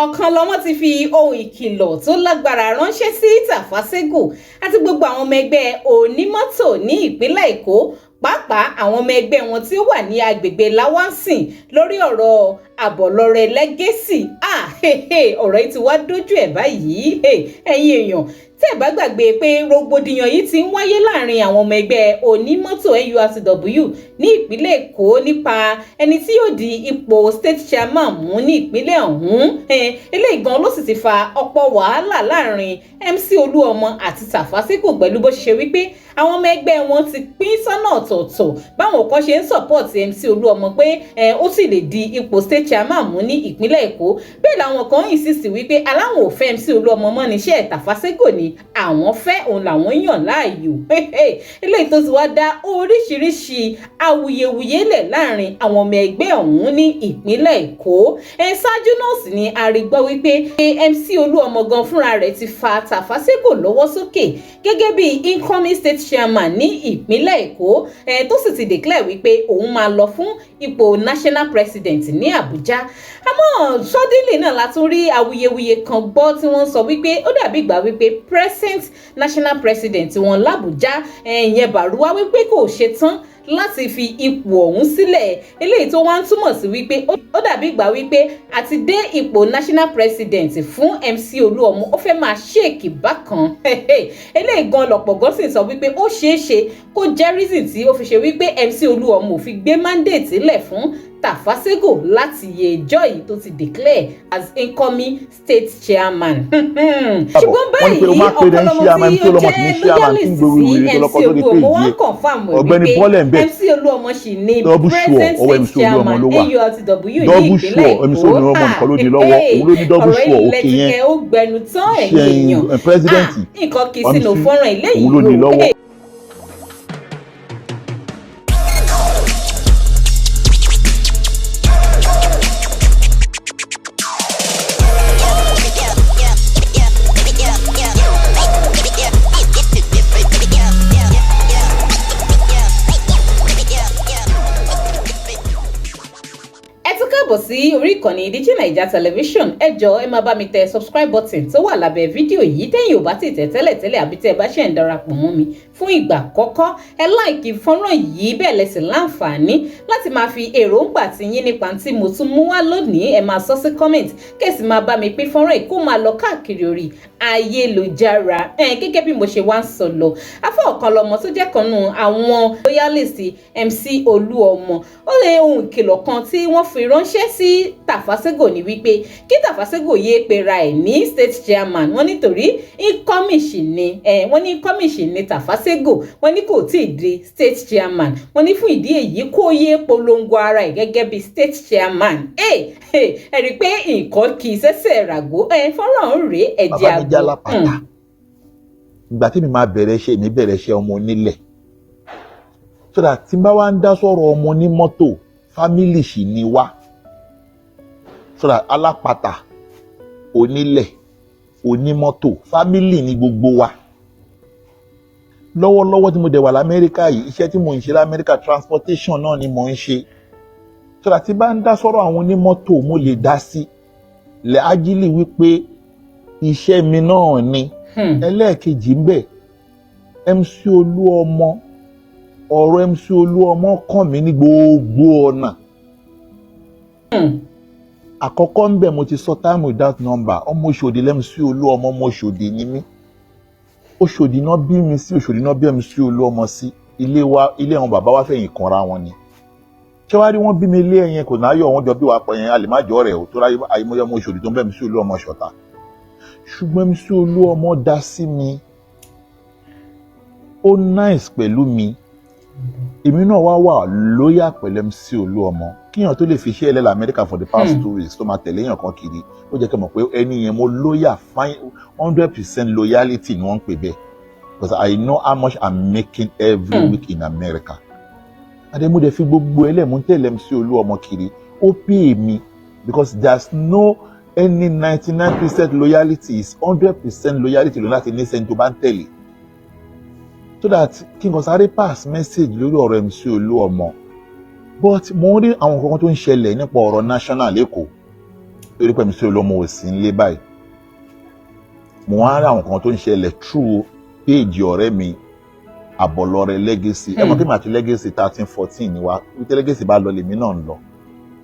ọ̀kan lọ́mọ ti fi ohun ìkìlọ̀ tó lágbára ránṣẹ́ sí Tàfàṣégò àti gbogbo àwọn ọmọ ẹgbẹ́ onímọ́tò ní ìpínlẹ̀ Èkó pàápàá àwọn ọmọ ẹgbẹ́ wọn tí ó wà ní agbègbè Láwánsìn lórí ọ̀rọ̀ àbọ̀lọ́rẹ́ lẹ́gẹ́sì ọ̀rọ̀ yìí ti wá dójú ẹ̀ báyìí ẹ̀yin èèyàn tẹ́ ẹ bá gbàgbé pé rògbòdìyàn yìí ti ń wáyé láàrin àwọn ọmọ ẹgbẹ́ onímọ́tò NURTW ní ìpínlẹ̀ Èkó nípa ẹni tí yóò di ipò state chairman mú ní ìpínlẹ̀ ọ̀hún eléyìí gan ló sì ti fa ọ̀pọ̀ wàhálà láàrin MC Olúọmọ àti Tàfàṣégò pẹ̀lú bó ṣe wípé àwọn ọmọ ẹgbẹ́ wọn ti pín sọ́nà ọ̀tọ̀ọ̀tọ̀ báwọn kan ṣe ń support MC Olúọmọ pé ó sì lè di ipò state chairman mú ní ìpínlẹ̀ Èkó bẹ́ẹ̀ làwọn kan insist wípé aláwọn ò fẹ́ MC Olúọmọ mọ́ níṣẹ́ Tàfàṣégò ni àwọn fẹ́ òun làwọn yàn láàyò eléyìí tó ti wá dá oríṣiríṣi awuyewuye lẹ̀ láàrin àwọn ọmọ ẹgbẹ́ ọ̀hún ní ìpínlẹ̀ Èkó ṣáájú náà sì ni a rí gbọ́ wípé MC Olúọmọ gan fúnra rẹ̀ ti fa Tàfàṣégò lọ́wọ́ sókè gẹ́gẹ́ bí incoming state chairman ní ìpínlẹ̀ Èkó tó sì ti declare wípé òun máa lọ fún ipò national president ní Àbújá àmọ́ suddenly náà la tún rí awuyewuye kan gbọ́ tí wọ́n sọ wípé ó dàbí ìgbà wípé present national president wọn l'Àbújá ìyẹn Bàrúwá wípé kò ṣetán láti fi ipò ọ̀hún sílẹ̀ eléyìí tó wá ń túmọ̀ sí wípé ó dàbí ìgbà wípé àti dé ipò national president fún MC Olúọmọ ó fẹ́ máa ṣèkì bákan eléyìí gan lọ̀pọ̀ gan sì sọ wípé ó ṣeé ṣe kó jẹ́ reason tí ó fi ṣe wípé MC Olúọmọ ò fi gbé mandate lẹ̀ fún Tàfàṣégò láti yẹ ẹjọ́ yìí tó ti declare as incoming state chairman. ṣùgbọ́n báyìí ọ̀pọ̀lọpọ̀ tí ó jẹ́ loyalist sí MC Olúọmọ wọ́n confam wípé MC Olúọmọ sì ní present state chairman NURTW ní ìpínlẹ̀ Èkó. ọ̀rọ̀ ilẹ̀ ti kẹ́ ó gbẹnu tán ẹ̀yìn èèyàn nǹkan kì í sínú fọ́nrán ilé yìí o. káàbọ̀ sí orí ìkànnì Digi Naija Television ẹ jọ̀ọ́ ẹ máa bá mi tẹ subscribe button tó wà lábẹ́ fídíò yìí tẹ́yìn ò bá ti tẹ̀ tẹ́lẹ̀ àbí tẹ́ ẹ bá ṣe ń darapọ̀ mọ́ mi fún ìgbà àkọ́kọ́ ẹ láìkì fọ́nrán yìí bẹ́ẹ̀ lẹ sì láǹfààní láti máa fi èròǹgbà tí yín nípa tí mo tún mú wá lónìí ẹ máa sọ sí comment kẹ́sì máa bá mi pín fọ́nrán yìí kó máa lọ káàkiri orí ayélujára gẹ́gẹ́ bí mo ṣe wá ń sọ lọ afọ ọ̀kan lọmọ tó jẹ́ kan nù àwọn loyalist MC Olúọmọ ó lè ohun ìkìlọ̀ kan tí wọ́n fi ránṣẹ́ sí Tàfàṣégò ní wípé kí Tàfàṣégò yéé pera ẹ̀ ní state chairman wọ́n nítorí incoming ni wọ́n ní incoming ni Tàfàṣégò wọ́n ní kò tí ì di state chairman wọ́n ní fún ìdí èyí kó yéé polongo ara ẹ̀ gẹ́gẹ́ bí state chairman ẹ rí i pé nǹkan kì í ṣẹ̀ṣẹ̀ ràgó fọ́nrán rèé ẹ̀jẹ̀ àgbò. ìgbà tí mi máa bẹ̀rẹ̀ iṣẹ́ ọmọ onílẹ̀ so that tí n bá wá ń dá sọ̀rọ̀ ọmọ onímọ́tò family sì ni wá so that alápatà onílẹ̀ onímọ́tò family ni gbogbo wa lọ́wọ́lọ́wọ́ tí mo dẹ̀ wà l'Amẹ́ríkà yìí iṣẹ́ tí mo ń ṣe l'Amẹ́ríkà transportation náà ni mo ń ṣe so that tí bá ń dá sọ̀rọ̀ àwọn onímọ́tò mo lè dá sí lẹ́ ájílì wípé iṣẹ́ mi náà ni ẹlẹ́ẹ̀kejì ń bẹ MC Olúọmọ ọ̀rọ̀ MC Olúọmọ kàn mí ní gbogbo ọ̀nà àkọ́kọ́ ń bẹ mo ti sọ time without number ọmọ Òṣòdì MC Olúọmọ ọmọ Òṣòdì ni mí Òṣòdì náà bí mi sí Òṣòdì náà bí MC Olúọmọ sí ilé àwọn bàbá wa fẹ̀yìn kanra wọn ni ṣé wàá rí wọn bí mi ilé ẹ̀yẹn kò náà yọ wọn jọ bí wàá pọ̀ yẹn àlèmájọ́ rẹ̀ ò tó ráyé àyèmọ́yọ́ ọmọ Òṣòdì tó ń bẹ MC Olúọmọ ṣọ̀tá ṣùgbọ́n MC Olúọmọ dá sí mi ó nice pẹ̀lú mi èmi náà wà lóyà pẹ̀lú MC Olúọmọ kíyàn tó lè fi iṣẹ́ ẹlẹ́la Amẹ́ríkà for the past 2 weeks tó máa tẹ̀lé èèyàn kan kiri ó jẹ́ kí n mọ̀ pé ẹni yẹn mo lóyà fine 100% loyalty ni wọ́n ń pè bẹ́ẹ̀ because I know how much I'm making every week in America àdèmúdẹ fi gbogbo ẹlẹ́mú tẹ̀lé MC Olúọmọ kiri ó pè mí because there's no any 99% loyalty is 100% loyalty ló láti ní sẹ́ni tó bá ń tẹ̀lé so that kí n kàn sáré pass message lórí ọ̀rọ̀ MC Olúọmọ but mo ń rí àwọn kankan tó ń ṣẹlẹ̀ nípa ọ̀rọ̀ national lẹ́kọ̀ọ́ torí pé MC Olúọmọ ò sí nílé báyìí mo wá rí àwọn kan tó ń ṣẹlẹ̀ through page ọ̀rẹ́ mi Àbọ̀lọ́rẹ́ Legacy ẹ mọ̀ kí màá ti Legacy 13-14 ni wá wípé Legacy bá lọ lèmi náà ń lọ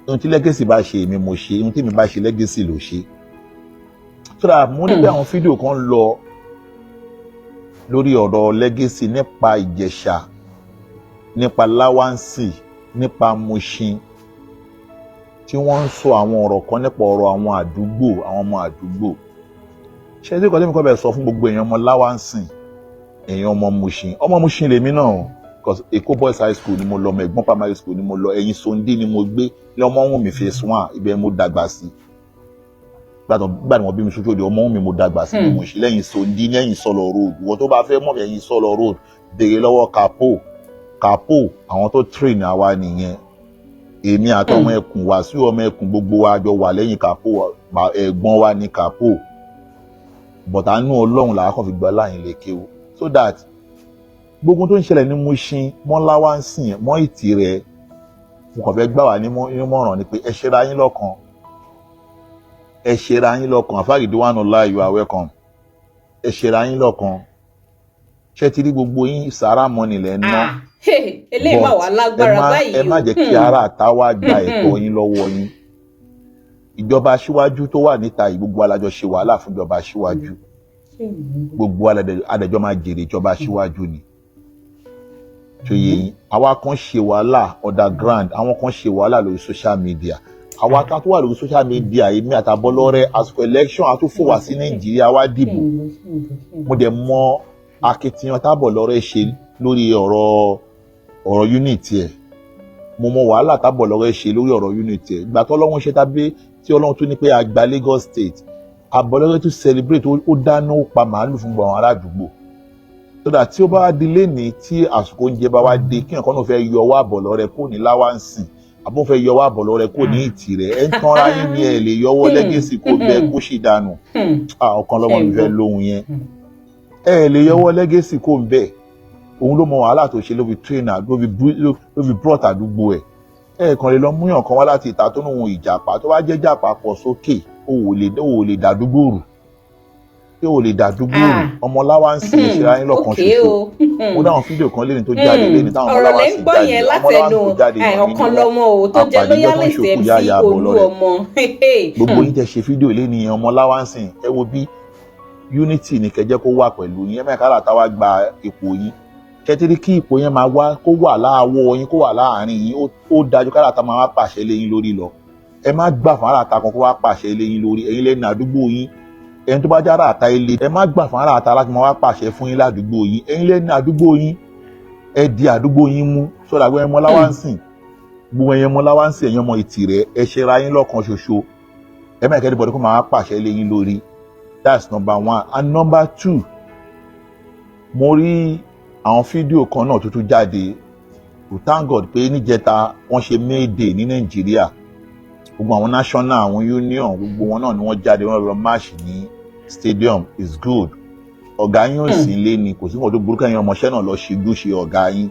ohun tí Legacy bá ṣe èmi mo ṣe ohun tí mi bá ṣe Legacy ló ṣe sọ́dà mo ní pé àwọn fídíò kan lọ lórí ọ̀rọ̀ Legacy nípa Ìjẹ̀ṣà nípa Láwáǹsì nípa Mushin tí wọ́n ń sọ àwọn ọ̀rọ̀ kan nípa ọ̀rọ̀ àwọn àdúgbò àwọn ọmọ àdúgbò ṣé tí kọ́tẹ́mi kọ́ bẹ̀ sọ fún gbogbo èèyàn ọmọ Láwáǹsì èèyàn ọmọ Mushin lèmi náà because Èkó Boys High School ni mo lọ ọmọ Ẹ̀gbọ́n Primary School ni mo lọ ẹ̀yìn Sondi ni mo gbé lọ́mọ́wùnmí phase 1 ibẹ̀ mo dàgbà sí gbàdàn wọ́n bí mi ṣojú òde ọmọ́wùnmí mo dàgbà sí mo ṣe lẹ́yìn Sondi lẹ́yìn Sọlọ road wọ́n tó bá fẹ́ mọ̀ ẹ̀yìn Sọlọ road béèrè lọ́wọ́ Kapo àwọn tó train àwa nìyẹn èmi àtọmọ Ẹkùn Wàsíù ọmọ Ẹkùn gbogbo wa jọ wà lẹ́yìn Kapo ẹ̀gbọ́n wa ní Kapo bọ̀tánú Ọlọ́run làá kàn fi gbọ́ láyìn lẹ́kẹ́ o so that gbogbo tó ń ṣẹlẹ̀ ní Mushin mọ́ Láwáǹsì mọ́ Ìtìrẹ mo kàn fẹ́ gbà wá nímọ̀ràn ni pé ẹ ṣera yín lọ́kàn àfáàgìdí wà nù láàyò you are welcome ẹ ṣera yín lọ́kàn ṣé ti rí gbogbo yín sàárà mọ́ni lẹ́ ná eléyìí máa wà lágbára báyìí ẹ má jẹ́ kí ara àtàwà gba ẹ̀tọ́ yín lọ́wọ́ yín ìjọba aṣíwájú tó wà níta yìí gbogbo alájọ ṣe wàhálà fún ìjọba aṣíwájú gbogbo adájọ́ máa jèrè ìjọba aṣíwájú ni tó yẹ yín àwa kan ṣe wàhálà underground àwọn kan ṣe wàhálà lórí social media àwa kan tó wà lórí social media èmi àtàbọ́lọ́rẹ́ àsìkò election àtúfò wá sí Nàìjíríà wá dìbò mo dẹ̀ mọ akitiyan tábọ̀lọ́rẹ́ ṣe lórí ọ̀rọ̀ unity ẹ̀ mo mọ wàhálà tábọ̀lọ́rẹ́ ṣe lórí ọ̀rọ̀ unity ẹ̀ ìgbà tó Ọlọ́run ṣe tàbí tí Ọlọ́run tún ní pé a gba Lagos State Àbọ̀lọ́rẹ́ tún celebrate ó dáná ó pa màálù fún gbogbo àwọn ará àdúgbò so that tí ó bá wá di lénìí tí àsìkò oúnjẹ bá wá dé kí nǹkan náà fẹ́ yọ ọwọ́ Àbọ̀lọ́rẹ́ kò ní Láwáǹsì àbọ̀ fẹ́ yọ ọwọ́ Àbọ̀lọ́rẹ́ kò ní Ìtìrẹ ẹ̀ ń tanra yín ni ẹ̀ lè yọwọ́ Legacy kò bẹ́ẹ̀ kó sì dànù ọ̀kan lọ́mọ mi fẹ́ lóhun yẹn ẹ̀ lè yọwọ́ Legacy kò ń bẹ́ẹ̀ òun ló mọ wàhálà tó ṣe ló fi trainer ló fi brought àdúgbò ẹ̀ kàn lè lọ múyàn kan wá láti ìta tó nùhun ìjàpá tó bá jẹ́ jàpá pọ̀ sókè ó lè dàdúgbò rù pé o lè dàdúgbò rù ọmọ Láwáǹsì ìṣẹ́ra yín lọ́kàn ṣoṣo mo dáhùn fídíò kan lẹ́ni tó jáde lẹ́ni táwọn ọmọ Láwáǹsì jáde ọ̀kan lọ́mọ o tó jẹ́ loyalist MC Olúọmọ gbogbo yín tẹ́ ṣe fídíò lẹ́ni ọmọ Láwáǹsì ẹ wo bí unity ní kẹjẹ́ kó wà pẹ̀lú yín ẹ̀mẹ́ka látàwá gba ipò yín kẹtìrí kí ipò yẹn máa wá kó wà láàwọ̀ yín kó wà láàárín yín ó dájú káràtà máa wá pàṣẹ lé yín lórí lọ ẹ má gbà fún àràtà kan kó wá pàṣẹ lé yín lórí ẹ̀yin lẹ́nu àdúgbò yín ẹni tó bá jára àta ilé ẹ má gbà fún àràtà láti máa wá pàṣẹ fún yín ládùúgbò yín ẹ̀yin lẹ́nu àdúgbò yín ẹ di àdúgbò yín mú sọdà gbogbo ẹmọ Láwáǹsì gbogbo ẹmọ Láwáǹsì ẹ̀yin ọmọ Ìtìrẹ ẹ ṣera yín lọ́kan ṣoṣo ẹ má kẹ́ni bọ̀dọ̀ kó máa wá pàṣẹ lé yín lórí that's number 1 and number 2 mo rí àwọn fídíò kan náà tuntun jáde we thank God pé níjẹta wọ́n ṣe May Day ní Nàìjíríà gbogbo àwọn national àwọn union gbogbo wọn náà ni wọ́n jáde wọ́n lọ march ní stadium is good ọ̀gá yín ò sí ilé ni kò sí nǹkan tó burúkú ẹ̀yin ọmọọṣẹ́ náà lọ ṣe ọ̀gá yín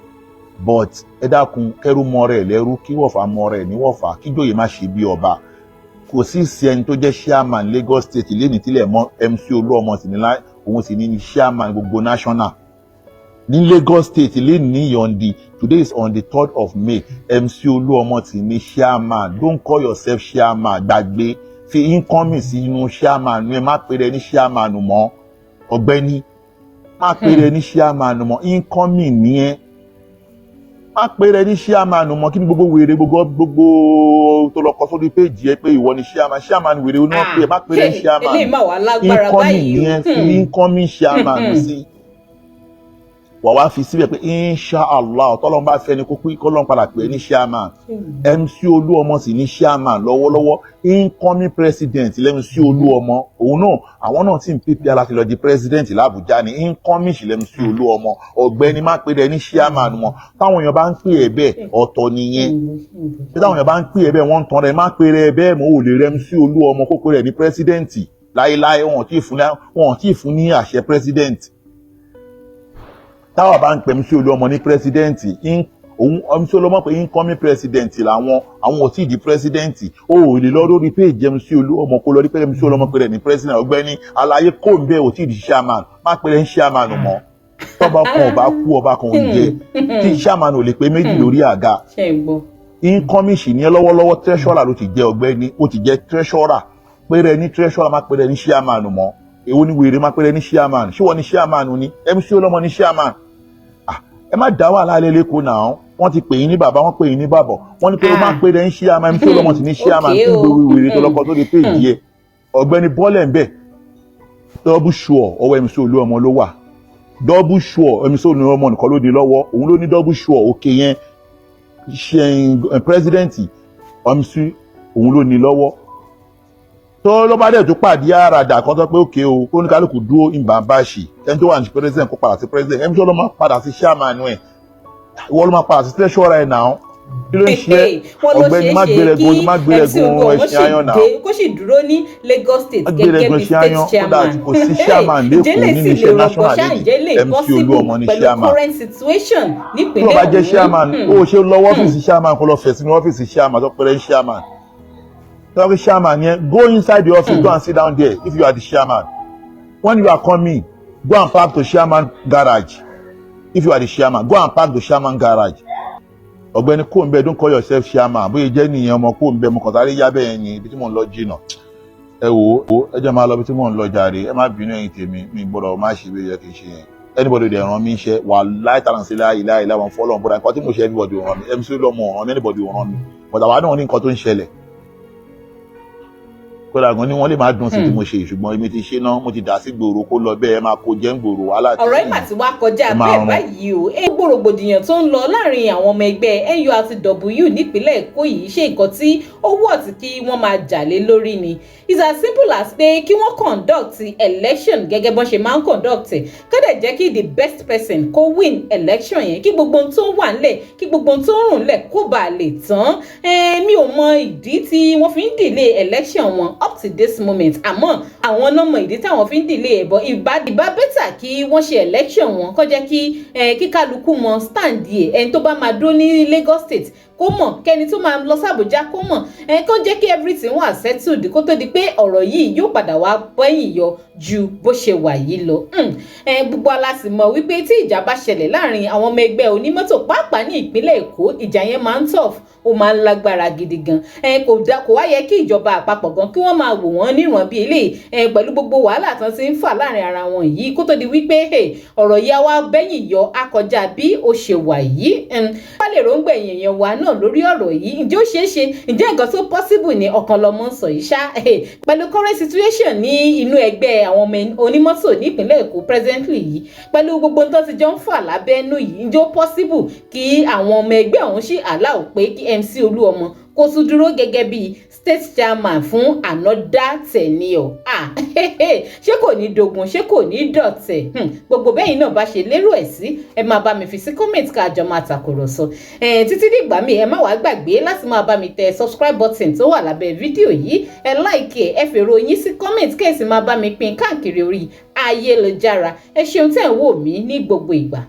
but ẹ dákun kẹ́rù mọ́ rẹ̀ lẹ́rú kí wọ̀fà mọ́ rẹ̀ ní wọ̀fà kí jòyè má ṣe bí ọba kò sí ẹni tó jẹ́ chairman Lagos State lẹ́ni tílẹ̀ mọ́ MC Olúọmọ sì ní òun sì ní chairman gbogbo national ní Lagos State lẹ́ni today is on the 3rd of May MC Olúọmọ sì ní chairman don't call yourself chairman gbàgbé fi incoming sí inú chairman ẹ má pèrè ní chairman mọ́ ọ̀gbẹ́ni má pèrè ní chairman mọ́ incoming ní ẹ má pèrè ní chairman mọ́ kí ni gbogbo wèrè gbogbo tó lọ kọ sórí péjì ẹ pé ìwọ ni chairman wèrè ó náà pé má pèrè ní chairman incoming ní ẹ fi incoming chairman sí wà wá fi síbẹ̀ pé inshallah tọ́lọ́n bá fẹ́ ni kó pín kọ́lọ́n padà pé ní chairman MC Olúọmọ sì ní chairman lọ́wọ́lọ́wọ́ incoming president MC Olúọmọ òun náà àwọn náà sì ń pèpè láti lọ di president l'Àbújá ní incoming sì MC Olúọmọ ọ̀gbẹ́ni má pè rẹ ní chairman wọn táwọn èèyàn bá ń pè ẹ bẹ́ẹ̀ ọ̀tọ̀ nìyẹn bí táwọn èèyàn bá ń pè ẹ bẹ́ẹ̀ wọ́n ń tan rẹ má pè rẹ bẹ́ẹ̀ mọ́ ò lè rẹ MC Olúọmọ kó pè rẹ ní president láéláé wọn ò tí ì fún ní àṣẹ president táwa bá ń pè MC Olúọmọ ní pírẹsidẹ́ǹtì òun MC Olúọmọ pé incoming president làwọn ò tí ì di president ó ò lè lọ lórí page MC Olúọmọ kó lọ rí pé MC Olúọmọ pé rẹ̀ ní president ọ̀gbẹ́ni aláyé kò ń bẹ́ẹ̀ ò tí ì di chairman má pé rẹ̀ ń chairman mọ́ tọ́ba kan ọba kú ọba kan ò jẹ tí chairman ò lè pé méjì lórí àga incoming sì ní lọ́wọ́lọ́wọ́ treasurer ló ti jẹ́ ọ̀gbẹ́ni ó ti jẹ́ treasurer pé rẹ̀ ní treasurer má pé rẹ̀ ní chairman mọ́ èwo ni wèrè má pé rẹ̀ ní chairman ṣé wọ́n ní chairman ni MC Olúọmọ ní chairman ẹ má dá wà lálẹ́ lẹ́kọ̀ọ́ náà wọ́n ti pè yín ní bàbá wọ́n pè yín ní bàbọ̀ wọ́n ní pé ó máa pè rẹ̀ ń ṣí àmà MC Olúọmọ sì ní ṣí àmà tí ń gbòòrò ìwèrè tó lọ́kọ́ tó lè pè yìí ẹ ọ̀gbẹ́ni bọ́ọ̀lẹ̀ ń bẹ̀ double sure ọwọ́ MC Olúọmọ ló wà double sure MC Olúọmọ nìkan ló di lọ́wọ́ òun ló ní double sure òkè yẹn ṣe president MC òun ló ní lọ́wọ́ tó ló bá dẹ̀ tó pàdé àràdà kan tó pé òkè o kó ní kálukú dúró ìgbà bá ṣì ẹni tó wà ní president kó padà sí president MC Olúọmọ padà sí chairman ẹ̀ ìwọ ló máa padà sí treasurer ẹ̀ náà kí ló ń ṣe ọ̀gbẹ́ni má gbé ẹ̀gún ẹ̀sìn ayọ̀ náà kó sì dúró ní Lagos State gẹ́gẹ́ bí state chairman kò sí chairman lẹ́kọ̀ọ́ nínú iṣẹ́ national league MC Olúọmọ ní chairman current situation nípínlẹ̀ tó bá jẹ́ chairman ó ṣe lọ ọ́fíìsì chairman kó lọ fẹ̀ sínú ọ́fíìsì chairman tó pẹ̀lẹ́ chairman tó bá chairman yẹn go inside the office go and sit down there if you are the chairman when you are coming go and park to chairman garage if you are the chairman go and park to chairman garage ọ̀gbẹ́ni kò ń bẹ don't call yourself chairman bóyá jẹ́ nìyẹn ọmọ kò ń bẹ mo kàn sáré yá bẹ́ẹ̀ yẹn ibi tí mò ń lọ jìnnà ẹ wò ó ẹ jẹ́ máa lọ ibi tí mò ń lọ jàre ẹ má bínú ẹ̀yin tèmi mi gbọ́dọ̀ má ṣe bí ẹ kì í ṣe yẹn anybody dey ràn mí iṣẹ́ wà láì tàrà sí láì wọn fọlọ́ bọ́dà nǹkan tí mo ṣe everybody ràn mí MC Olúọmọ ràn mí anybody ràn mí but àwa náà ní nǹkan tó ń ṣẹlẹ̀ kódà gan ni wọ́n lè máa dùn sí tí mo ṣe ṣùgbọ́n èmi ti ṣe náà mo ti dà sí gbòòrò kó lọ bẹ́ẹ̀ máa kó jẹ́ ń gbòòrò wàhálà tí ọ̀rọ̀ ìmà tí wàá kọjá bẹ́ẹ̀ báyìí o gbòrògbòdìyàn tó ń lọ láàrin àwọn ọmọ ẹgbẹ́ NURTW nípínlẹ̀ Èkó yìí ṣe nǹkan tí ó wọ̀ tí kí wọ́n máa jà lé lórí ni it's as simple as pé kí wọ́n conduct election gẹ́gẹ́ bọ́n ṣe máa ń conduct kódà jẹ́ kí the best person kó win election yẹn kí gbogbo ohun tó wà ńlẹ̀ kí gbogbo ohun tó ń rùn ńlẹ̀ kó bàa lè tán mi ò mọ ìdí tí wọ́n fi ń delay election wọn up to this moment àmọ́ àwọn náà mọ ìdí táwọn fi ń delay ẹ̀bọ ìbá bẹ́tà kí wọ́n ṣe election wọn kó jẹ́ kí kálukú mọ stand yẹ ẹni tó bá máa dúró ní Lagos State kó mọ̀ kẹ́ni tó máa lọ sàbújá kó mọ̀ kó jẹ́ kí everything wà settled kó tó di pé ọ̀rọ̀ yìí yóò padà wá bẹ́yìn yọ ju bó ṣe wà yìí lọ. Gbogbo aláṣì mọ̀ wípé tí ìjà bá ṣẹlẹ̀ láàrin àwọn ọmọ ẹgbẹ́ onímọ́tò pàápàá ní ìpínlẹ̀ Èkó ìjà yẹn máa ń tough ó máa ń lágbára gidi gan. Kò wá yẹ kí ìjọba àpapọ̀ gan kí wọ́n máa wò wọ́n níran bíi eléyìí pẹ̀lú gbogbo wàhálà tán ti ń fà láàrin ara wọn yìí kó tó di wípé ọ̀rọ̀ yìí á wá bẹ́yìn yọ akọjá bí ó ṣe wà yìí. Wọ́n lè róńgbẹ̀yìn èèyàn wa náà lórí ọ̀rọ̀ yìí ǹjẹ́ ó ṣeé ṣe ǹjẹ́ nǹkan tó possible ni ọ̀kan lọ́mọ ń sọ yìí ṣá pẹ̀lú current situation ní inú ẹgbẹ́ àwọn ọmọ onímọ́tò nípínlẹ̀ Èkó presently yìí pẹ̀lú gbogbo tó ti jọ ń fà lábẹ́nú yìí ǹjẹ́ ó possible kí àwọn ọmọ ẹgbẹ́ ọ̀hún ṣì allow pé kí MC Olúọmọ kó tún dúró gẹ́gẹ́ bí state chairman fún another tenure ṣé kò ní dogun ṣé kò ní dọ̀tẹ̀ gbogbo bẹ́yìn náà bá ṣe lérò ẹ̀ sí ẹ máa bá mi fi sí comment káàjọ máa tàkùrọ̀sọ títí dìgbà mi ẹ má wàá gbàgbé láti máa bá mi tẹ subscribe button tó wà lábẹ́ fídíò yìí ẹ like ẹ fèrò yín sí comment kẹ́sì máa bá mi pín káàkiri orí ayélujára ẹ ṣeun tẹ́ ń wò mí ní gbogbo ìgbà.